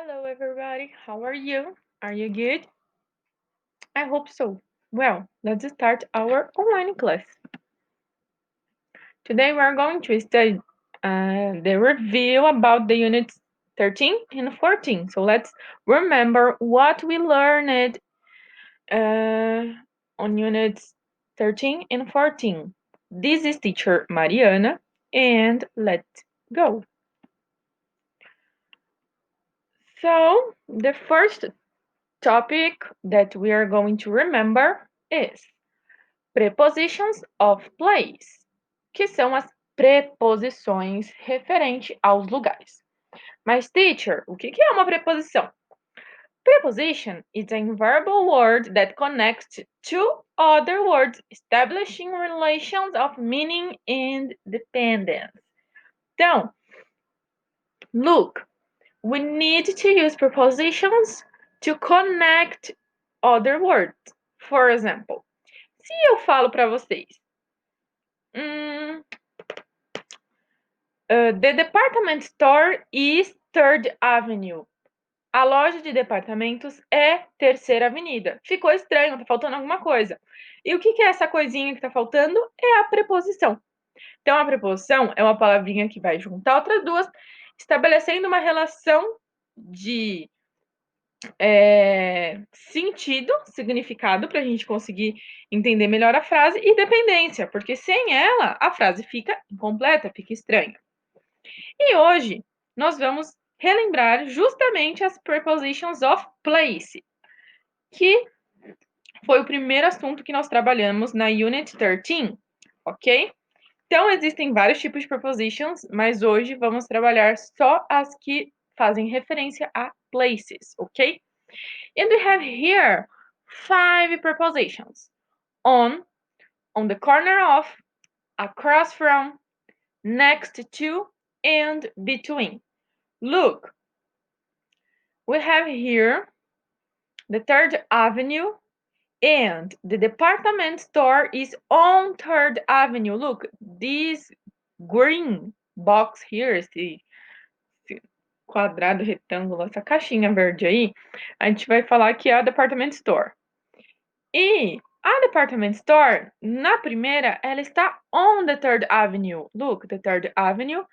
Hello, everybody. How are you? Are you good? I hope so. Well, let's start our online class. Today we are going to study the review about the units 13 and 14. So let's remember what we learned on units 13 and 14. This is teacher Mariana, and let's go. So, the first topic that we are going to remember is prepositions of place, que são as preposições referente aos lugares. Mas, teacher, o que é uma preposição? Preposition is a verbal word that connects two other words, establishing relations of meaning and dependence. Então, look, we need to use prepositions to connect other words. For example, se eu falo para vocês, the department store is Third Avenue. A loja de departamentos é Terceira Avenida. Ficou estranho, tá faltando alguma coisa. E o que é essa coisinha que tá faltando? É a preposição. Então, a preposição é uma palavrinha que vai juntar outras duas, estabelecendo uma relação de sentido, significado, para a gente conseguir entender melhor a frase, e dependência, porque sem ela a frase fica incompleta, fica estranha. E hoje nós vamos relembrar justamente as prepositions of place, que foi o primeiro assunto que nós trabalhamos na Unit 13, ok? Então, existem vários tipos de prepositions, mas hoje vamos trabalhar só as que fazem referência a places, ok? And we have here 5 prepositions. On the corner of, across from, next to, and between. Look, we have here the Third Avenue, and the department store is on Third Avenue. Look, this green box here, esse quadrado, retângulo, essa caixinha verde aí, a gente vai falar que é a department store. E a department store, na primeira, ela está on the Third Avenue. Look, the Third Avenue.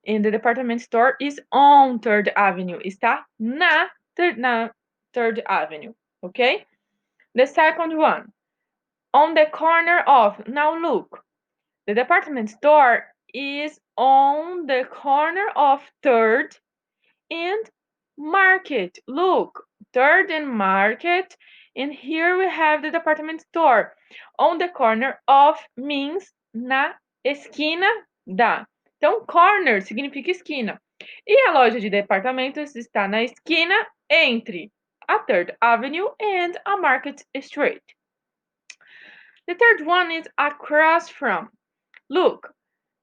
And the department store is on Third Avenue. Está na Third Avenue, okay? The second one, on the corner of. Now look, the department store is on the corner of Third and Market. Look, Third and Market. And here we have the department store. On the corner of means na esquina da. Então, corner significa esquina. E a loja de departamentos está na esquina entre a Third Avenue and a Market Street. The third one is across from. Look,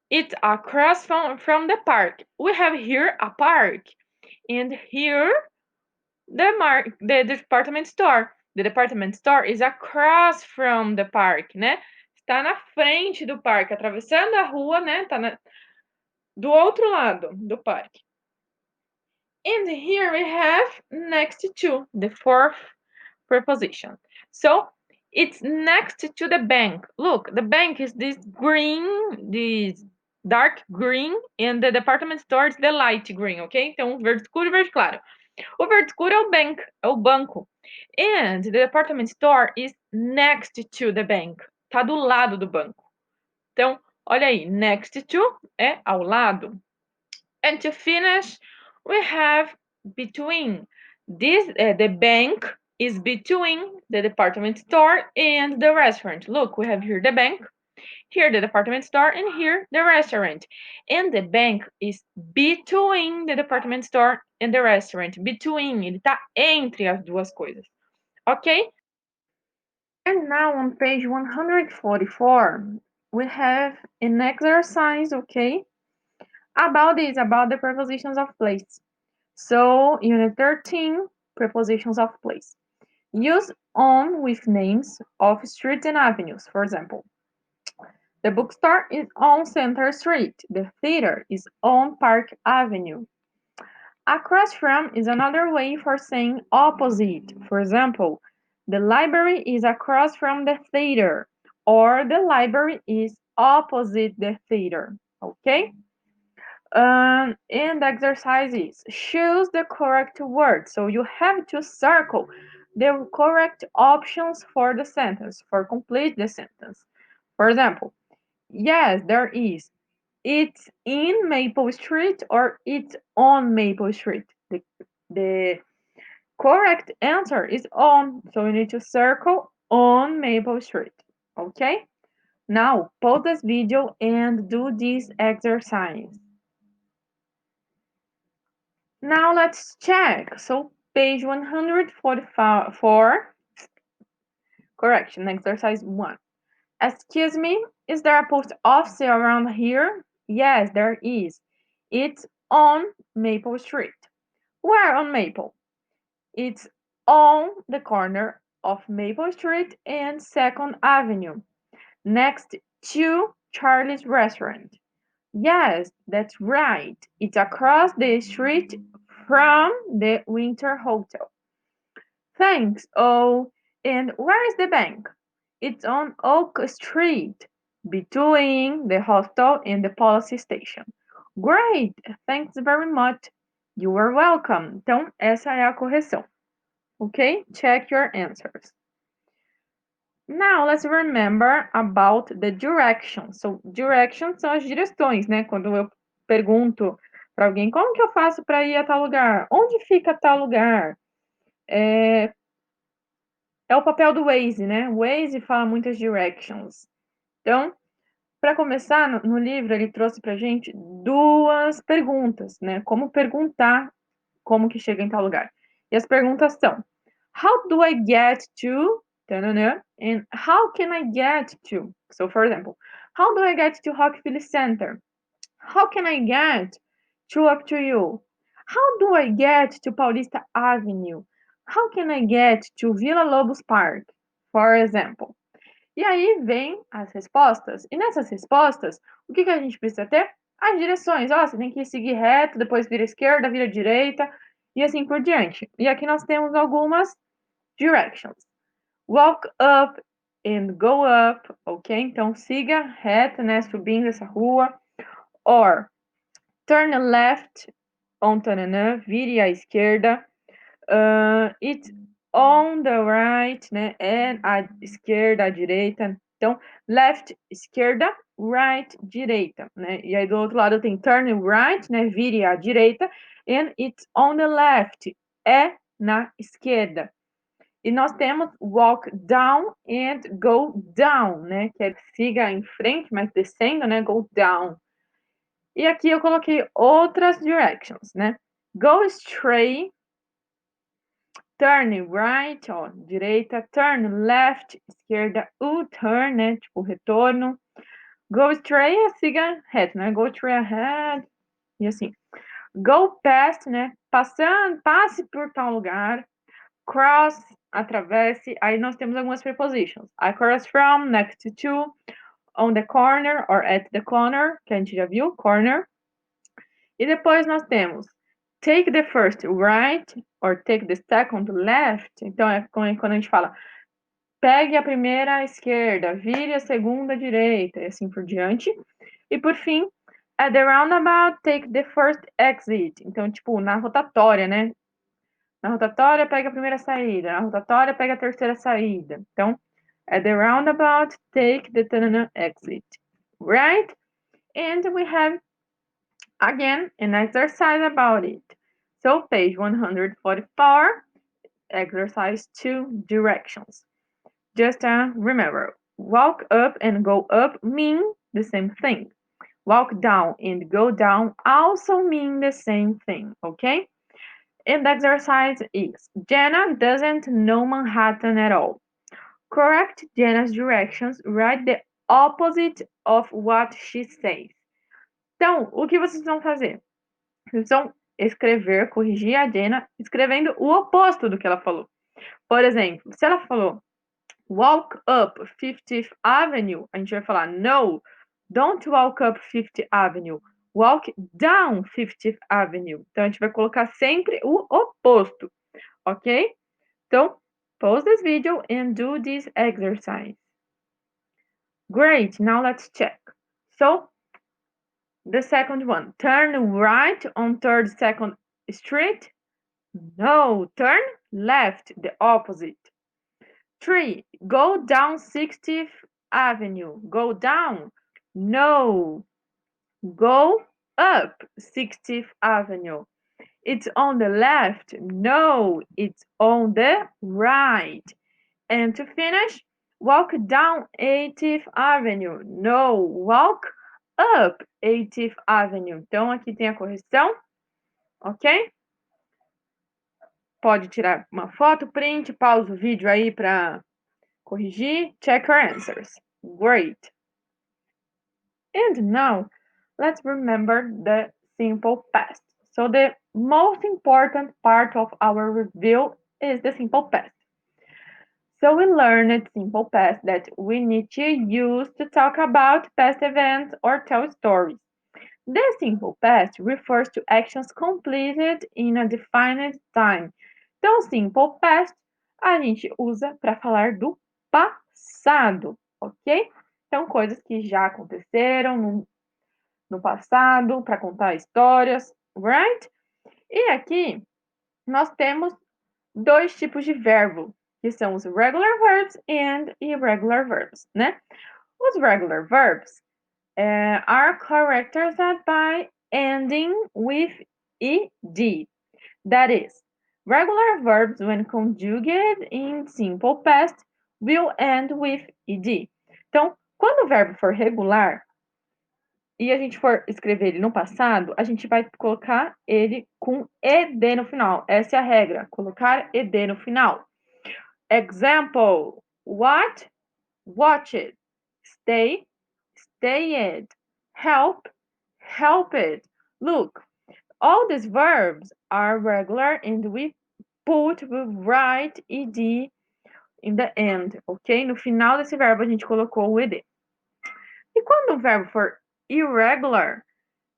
it's across from the park. We have here a park. And here the department store. The department store is across from the park, né? Está na frente do parque, atravessando a rua, né? Está do outro lado do parque. And here we have next to, the fourth preposition. So it's next to the bank. Look, the bank is this green, this dark green, and the department store is the light green, ok? Então, verde escuro e verde claro. O verde escuro é o banco. And the department store is next to the bank. Tá do lado do banco. Então, olha aí, next to é ao lado. And to finish, we have between. The bank is between the department store and the restaurant. Look, we have here the bank, here the department store, and here the restaurant. And the bank is between the department store and the restaurant. Between, ele tá entre as duas coisas. Ok? And now on page 144, we have an exercise, okay, about the prepositions of place. So, unit 13, prepositions of place. Use on with names of streets and avenues, for example. The bookstore is on Center Street. The theater is on Park Avenue. Across from is another way for saying opposite. For example, the library is across from the theater, or the library is opposite the theater. Okay? And exercises. Choose the correct word. So you have to circle the correct options for the sentence, for complete the sentence. For example, yes, there is. It's in Maple Street or it's on Maple Street. The correct answer is on, so you need to circle on Maple Street. Okay? Now, pause this video and do this exercise. Now let's check. So page 144, correction, exercise 1. Excuse me, is there a post office around here? Yes, there is. It's on Maple Street. Where on Maple? It's on the corner of Maple Street and 2nd Avenue, next to Charlie's Restaurant. Yes, that's right. It's across the street from the Winter Hotel. Thanks. Oh, and where is the bank? It's on Oak Street, between the hostel and the police station. Great! Thanks very much. You are welcome. Então, essa é a correção. Ok? Check your answers. Now, let's remember about the directions. So, directions são as direções, né? Quando eu pergunto para alguém, como que eu faço para ir a tal lugar? Onde fica tal lugar? É o papel do Waze, né? O Waze fala muitas directions. Então, para começar, no livro ele trouxe para gente duas perguntas, né? Como perguntar como que chega em tal lugar. E as perguntas são: How do I get to? Tanana, and how can I get to? So, for example, how do I get to Rockefeller Center? How can I get to Up to You? How do I get to Paulista Avenue? How can I get to Villa Lobos Park? For example. E aí vem as respostas. E nessas respostas, o que a gente precisa ter? As direções. Ó, você tem que seguir reto, depois vira esquerda, vira direita e assim por diante. E aqui nós temos algumas directions. Walk up and go up, ok? Então siga reto, né? Subindo essa rua. Or turn left on tananã, vire à esquerda. It's on the right, né? É à esquerda, à direita. Então, left, esquerda, right, direita, né? E aí do outro lado tem turn right, né? Vire à direita. And it's on the left, é na esquerda. E nós temos walk down and go down, né? Que é siga em frente, mas descendo, né? Go down. E aqui eu coloquei outras directions, né? Go straight, turn right, ó, direita, turn left, esquerda, U-turn, né? Tipo, retorno. Go straight, siga reto, né? Go straight ahead, e assim. Go past, né? Passando, passe por tal lugar. Cross, atravesse. Aí nós temos algumas prepositions. I cross from, next to, on the corner, or at the corner, que a gente já viu, corner. E depois nós temos take the first right or take the second left. Então é quando a gente fala pegue a primeira esquerda, vire a segunda direita e assim por diante. E por fim, at the roundabout, take the first exit. Então, tipo, na rotatória, né? Na rotatória, pega a primeira saída. Na rotatória, pega a terceira saída. Então, at the roundabout, take the exit. Right? And we have again an exercise about it. So page 144, exercise 2, directions. Just remember, walk up and go up mean the same thing. Walk down and go down also mean the same thing, okay? And the exercise is, Jenna doesn't know Manhattan at all. Correct Jenna's directions, write the opposite of what she says. Então, o que vocês vão fazer? Vocês vão escrever, corrigir a Jenna, escrevendo o oposto do que ela falou. Por exemplo, se ela falou walk up 50th Avenue, a gente vai falar no, don't walk up 50th Avenue, walk down 50th Avenue. Então, a gente vai colocar sempre o oposto, ok? Então, pause this video and do this exercise. Great, now let's check. So, the second one, turn right on 32nd Street. No, turn left, the opposite. 3, go down 60th Avenue. Go down. No, go up 60th Avenue. It's on the left. No, it's on the right. And to finish, walk down 80th Avenue. No, walk up 80th Avenue. Então, aqui tem a correção, ok? Pode tirar uma foto, print, pausa o vídeo aí para corrigir. Check your answers. Great. And now, let's remember the simple past. So the most important part of our review is the simple past. So we learned simple past that we need to use to talk about past events or tell stories. The simple past refers to actions completed in a defined time. Então, simple past a gente usa para falar do passado, ok? Então, coisas que já aconteceram no passado, para contar histórias, right? E aqui nós temos dois tipos de verbo, que são os regular verbs and irregular verbs, né? Os regular verbs are characterized by ending with ed. That is, regular verbs, when conjugated in simple past, will end with ed. Então, quando o verbo for regular e a gente for escrever ele no passado, a gente vai colocar ele com ed no final. Essa é a regra, colocar ed no final. Example, what, watched, stay, stayed, help, helped. Look, all these verbs are regular and we write ed in the end, ok? No final desse verbo a gente colocou o ed. E quando o verbo for irregular,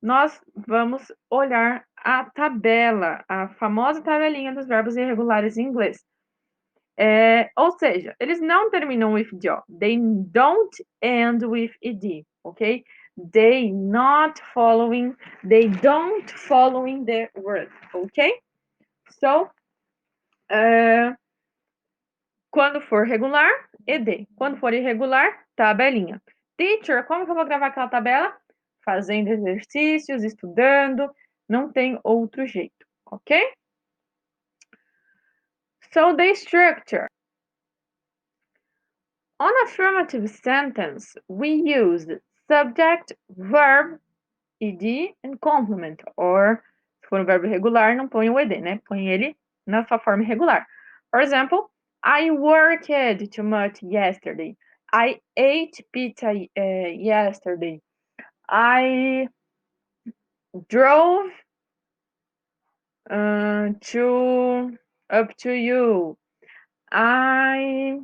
nós vamos olhar a tabela, a famosa tabelinha dos verbos irregulares em inglês. Ou seja, eles não terminam with "do". They don't end with ed, ok? They don't following the word, ok? So, quando for regular, ed. Quando for irregular, tabelinha. Teacher, como que eu vou gravar aquela tabela? Fazendo exercícios, estudando, não tem outro jeito, ok? So, the structure. On affirmative sentence, we use subject, verb, ed and complement. Or, se for um verbo irregular, não põe o ed, né? Põe ele na sua forma irregular. For example, I worked too much yesterday. I ate pizza yesterday. I drove up to you. I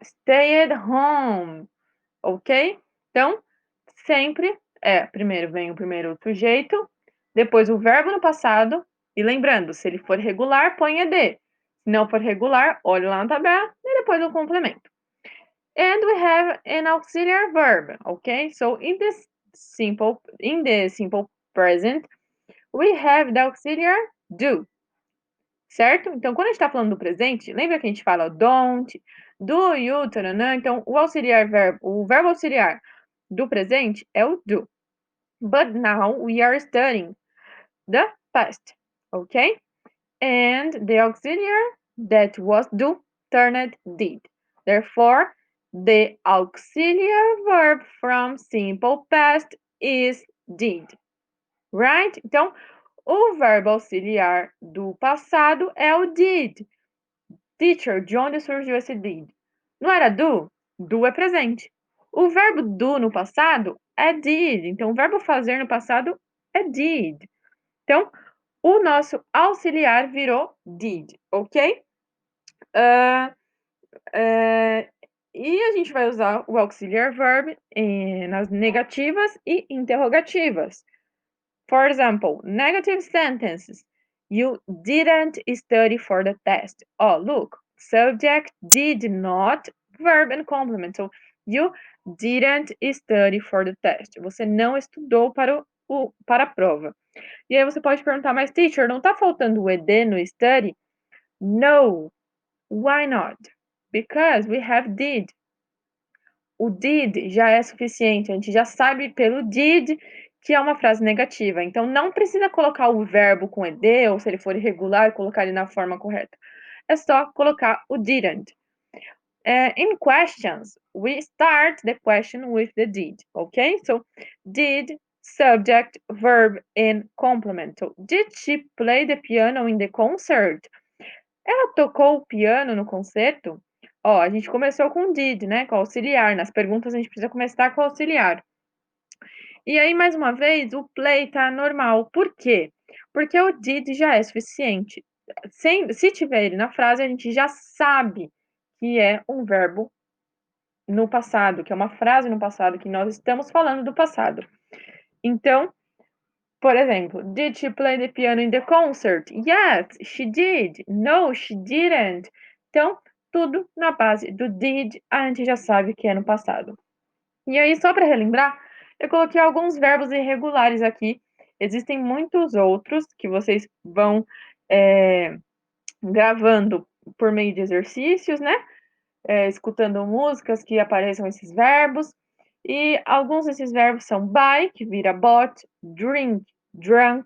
stayed home. Ok? Então, sempre primeiro vem o primeiro sujeito, depois o verbo no passado, e lembrando, se ele for regular, põe ed. Se não for regular, olhe lá na tabela e depois o complemento. And we have an auxiliary verb, okay? So in the simple present, we have the auxiliary do. Certo? Então, quando a gente está falando do presente, lembra que a gente fala don't, do, you, taranã? Então, o verbo auxiliar do presente é o do. But now we are studying the past, okay? And the auxiliary that was do turned did. Therefore, the auxiliary verb from simple past is did. Right? Então, o verbo auxiliar do passado é o did. Teacher, de onde surgiu esse did? Não era do? Do é presente. O verbo do no passado é did. Então, o verbo fazer no passado é did. Então, o nosso auxiliar virou did, ok? E a gente vai usar o auxiliar verb nas negativas e interrogativas. For example, negative sentences. You didn't study for the test. Oh, look, subject did not, verb and complement. So, you didn't study for the test. Você não estudou para a prova. E aí você pode perguntar, mas teacher, não está faltando o ed no study? No. Why not? Because we have did. O did já é suficiente, a gente já sabe pelo did que é uma frase negativa. Então não precisa colocar o verbo com ed, ou se ele for irregular, colocar ele na forma correta. É só colocar o didn't. In questions, we start the question with the did, okay? So, did, subject, verb, and complement. So, did she play the piano in the concert? Ela tocou o piano no concerto? Ó, a gente começou com did, né? Com auxiliar. Nas perguntas a gente precisa começar com auxiliar. E aí, mais uma vez, o play tá normal. Por quê? Porque o did já é suficiente. Se tiver ele na frase, a gente já sabe que é um verbo no passado, que é uma frase no passado, que nós estamos falando do passado. Então, por exemplo, did she play the piano in the concert? Yes, she did. No, she didn't. Então, tudo na base do did, a gente já sabe que é no passado. E aí, só para relembrar, eu coloquei alguns verbos irregulares aqui. Existem muitos outros que vocês vão gravando por meio de exercícios, né? Escutando músicas que apareçam esses verbos. E alguns desses verbos são buy, que vira bought, drink, drunk,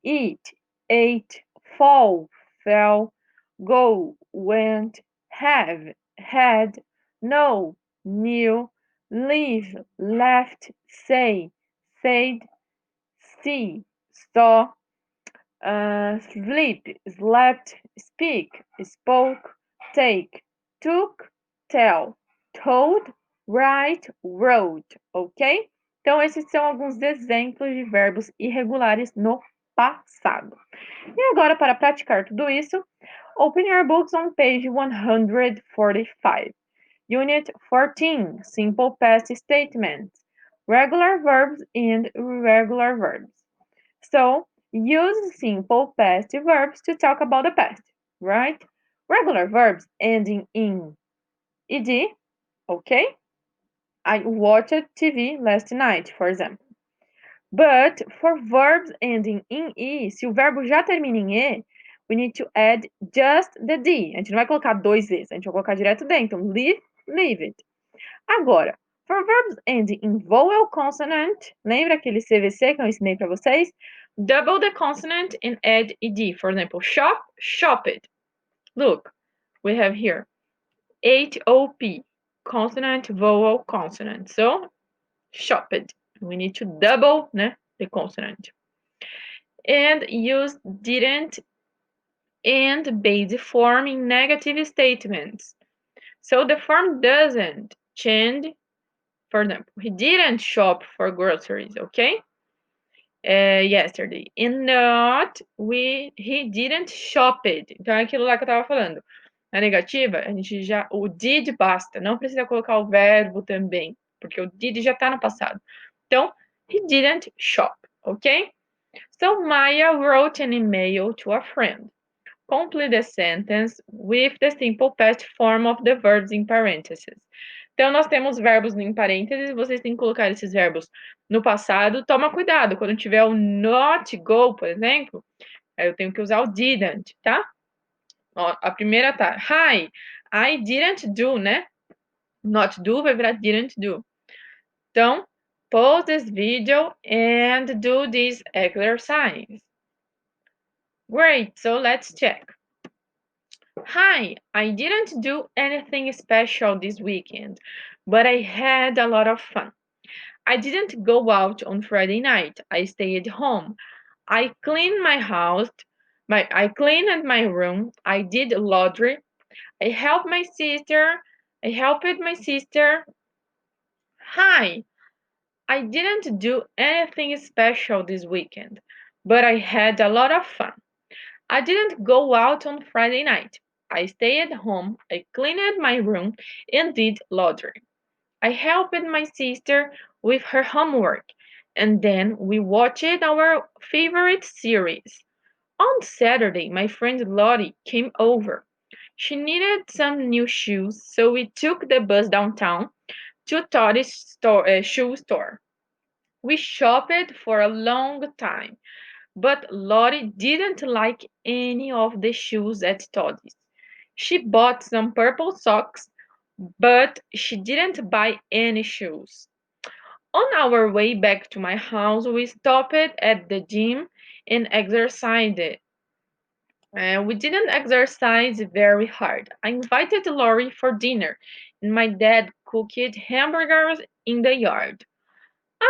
eat, ate, fall, fell, go, went, have, had, know, knew, leave, left, say, said, see, saw, sleep, slept, speak, spoke, take, took, tell, told, write, wrote, ok? Então, esses são alguns exemplos de verbos irregulares no passado. E agora, para praticar tudo isso, open your books on page 145. Unit 14, Simple Past Statements, Regular Verbs and Irregular Verbs. So, use simple past verbs to talk about the past, right? Regular verbs ending in ed, okay? I watched TV last night, for example. But for verbs ending in e, se o verbo já termina em e, we need to add just the d. A gente não vai colocar dois e's, a gente vai colocar direto dentro. Então, leave it. Agora, for verbs ending in vowel consonant, lembra aquele CVC que eu ensinei para vocês? Double the consonant and add ed. For example, shop, shopped. Look, we have here HOP, consonant, vowel, consonant. So, shopped. We need to double the consonant. And use didn't and base form in negative statements. So the form doesn't change. For example, he didn't shop for groceries, okay? Yesterday. And not, he didn't shop it. Então é aquilo lá que eu tava falando. Na negativa, a gente já, o did basta. Não precisa colocar o verbo também, porque o did já tá no passado. Então, he didn't shop, ok? So, Maya wrote an email to a friend. Complete the sentence with the simple past form of the verbs in parentheses. Então, nós temos verbos em parênteses, vocês têm que colocar esses verbos no passado. Toma cuidado, quando tiver o not go, por exemplo, aí eu tenho que usar o didn't, tá? Ó, a primeira tá, hi, I didn't do, né? Not do vai virar didn't do. Então, pause this video and do this exercise. Great, so let's check. Hi, I didn't do anything special this weekend, but I had a lot of fun. I didn't go out on Friday night. I stayed home. I cleaned my house. I cleaned my room. I did laundry. I helped my sister. I helped my sister. Hi, I didn't do anything special this weekend, but I had a lot of fun. I didn't go out on Friday night. I stayed home, I cleaned my room, and did laundry. I helped my sister with her homework, and then we watched our favorite series. On Saturday, my friend Lottie came over. She needed some new shoes, so we took the bus downtown to Todd's shoe store. We shopped for a long time, but Lottie didn't like any of the shoes at Todd's. She bought some purple socks, but she didn't buy any shoes. On our way back to my house, we stopped at the gym and exercised. We didn't exercise very hard. I invited Lori for dinner, and my dad cooked hamburgers in the yard.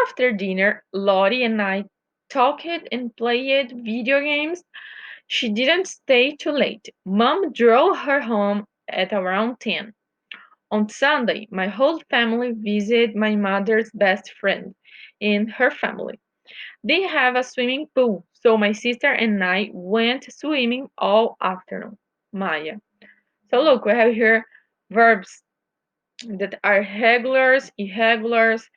After dinner, Lori and I talked and played video games. She didn't stay too late. Mom drove her home at around 10. On Sunday, my whole family visited my mother's best friend and her family. They have a swimming pool, so my sister and I went swimming all afternoon. Maya. So look, we have here verbs that are regulars, irregulars,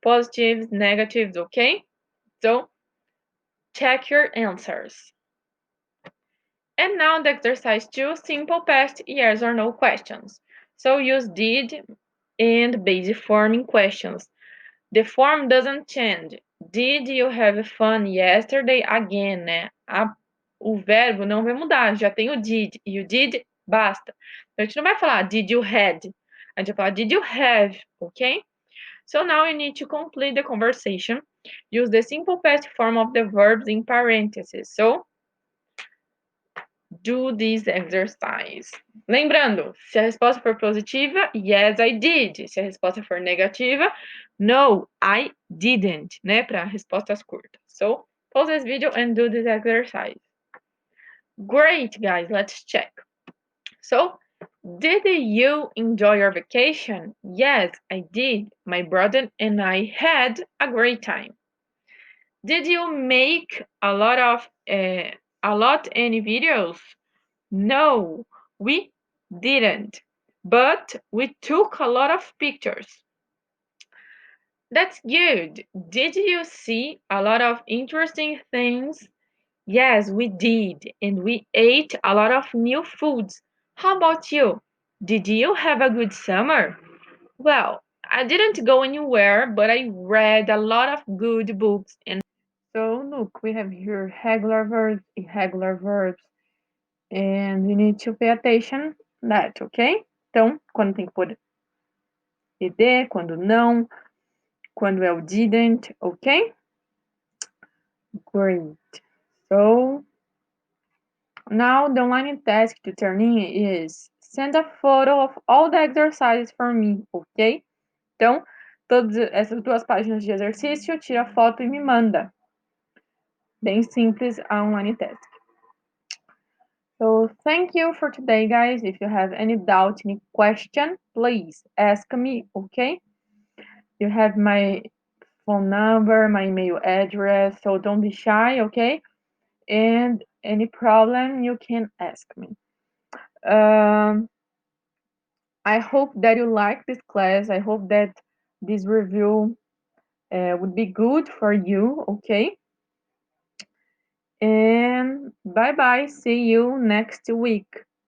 positives, negatives, okay? So check your answers. And now the exercise 2, simple past yes or no questions. So use did and basic forming questions. The form doesn't change. Did you have fun yesterday again, né? O verbo não vai mudar, já tem o did. E o did, basta. Então, a gente não vai falar did you had. A gente vai falar did you have, ok? So now you need to complete the conversation. Use the simple past form of the verbs in parentheses. So, do this exercise. Lembrando, se a resposta for positiva, yes, I did. Se a resposta for negativa, no, I didn't, né? Para respostas curtas. So, pause this video and do this exercise. Great, guys, let's check. So, did you enjoy your vacation? Yes, I did. My brother and I had a great time. Did you make any videos? No, we didn't. But we took a lot of pictures. That's good. Did you see a lot of interesting things? Yes, we did. And we ate a lot of new foods. How about you? Did you have a good summer? Well, I didn't go anywhere, but I read a lot of good books. And so, look, we have here regular verbs, irregular verbs. And you need to pay attention that, ok? Então, quando tem que pôr ed, quando não, quando é o didn't, ok? Great. So, now the online task to turn in is send a photo of all the exercises for me, ok? Então, todas essas duas páginas de exercício, tira foto e me manda. Bem simples a online task. So thank you for today, guys. If you have any doubt, any question, please ask me, okay? You have my phone number, my email address, so don't be shy, okay? And any problem, you can ask me. I hope that you like this class. I hope that this review would be good for you, okay? And bye bye. See you next week.